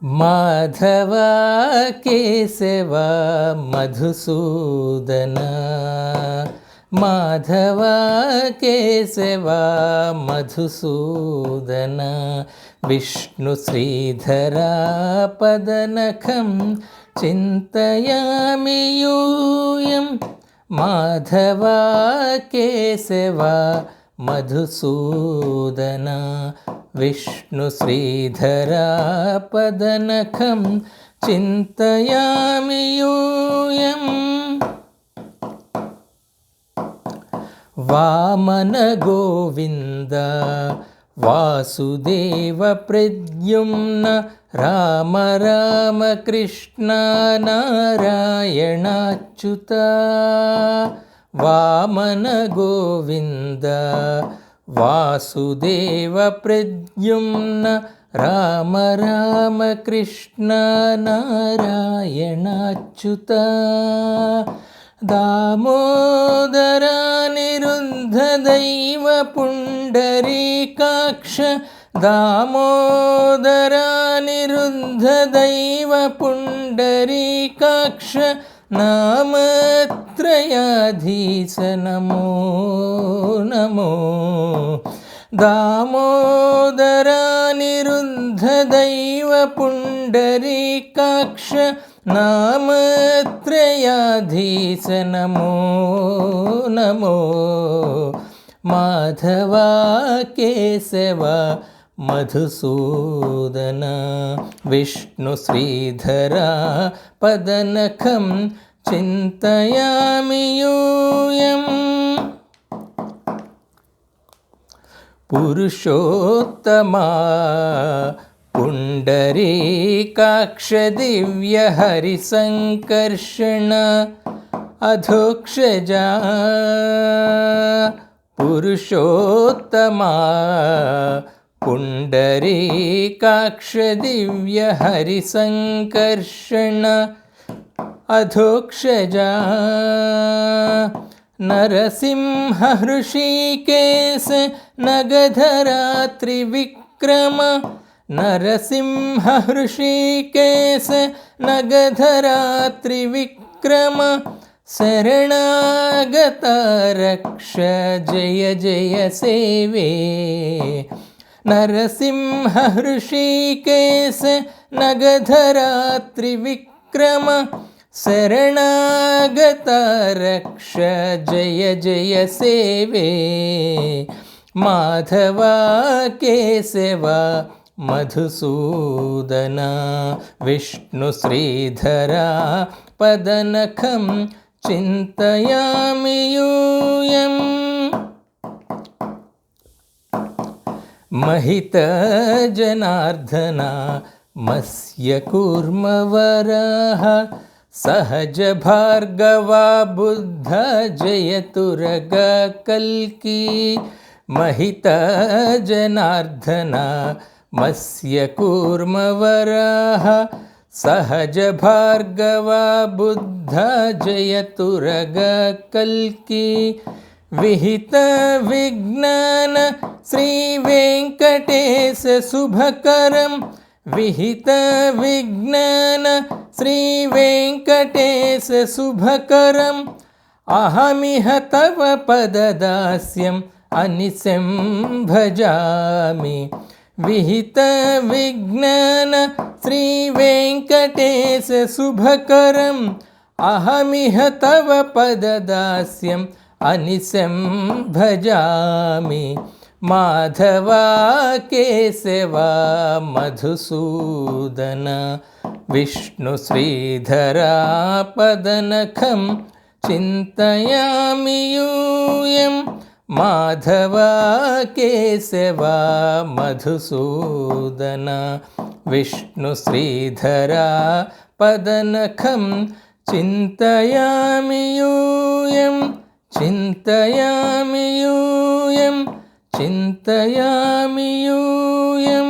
మాధవ కేశవ మధుసూదన మాధవ కేశవ మధుసూదన విష్ణు శ్రీధర పదనఖం చింతయామి యూయం మాధవ కేశవ మధుసూదన విష్ణు శ్రీధర పదనఖం చింతయామి యూయం వామన గోవింద వాసుదేవ ప్రద్యుమ్న రామ రామ కృష్ణ నారాయణాచ్యుత వామన గోవింద వాసుదేవ ప్రద్యుమ్న రామ రామ కృష్ణ నారాయణాచ్యుత దామోదరా నిరుద్ధ దైవ పుండరీకాక్ష దామోదరా నిరుద్ధ దైవ పుండరీకాక్ష నామత్రయాధీశ నమో నమో దామోదరా నిరుద్ధ దైవ పుండరీకాక్ష నామత్రయాధీశ నమో నమో మాధవ కేశవ మధుసూదన విష్ణు శ్రీధర పదనఖం చింతయామి యూయం పురుషోత్తమా పుండరీకాక్ష దివ్య హరిసంకర్షణ అధోక్షజా పురుషోత్తమా పుండరీకాక్ష దివ్య హరిసంకర్షణ అధోక్షజా నరసింహ హృషీకేశ నగధరా త్రివిక్రమ నరసింహ హృషీకేశ నగధరా త్రివిక్రమ శరణాగత రక్ష జయ జయ సేవే నరసింహ హృషీకేశ నగధరా త్రివిక్రమ శరణాగత రక్ష జయ జయ సేవే మాధవ కేశవ మధుసూదన విష్ణు శ్రీధర పదనఖం చింతయామి యూయం మహిత జనార్దన మత్స్య కూర్మవరాహ సహజ భార్గవా బుద్ధ జయతురగ కల్కి మహిత జనార్దన మత్స్య కూర్మవరాహ సహజ భార్గవా బుద్ధ జయతురగ కల్కి విహిత విజ్ఞాన శ్రీ వెంకటేశ శుభకరం విహిత విజ్ఞాన శ్రీ వెంకటేశ శుభకరం అహమిహ తవ పదదాస్యం అనిశం భజామి విహిత విజ్ఞాన శ్రీ వెంకటేశ శుభకరం అహమిహ తవ పదదాస్యం అనిశం భజామి మాధవ కేశవ మధుసూదన విష్ణు శ్రీధర పదనఖం చింతయామి యూయం మాధవ కేశవ మధుసూదన విష్ణు శ్రీధర పదనఖం చింతయామి యూయం చింతయామి యూయం చింతయామి యూయం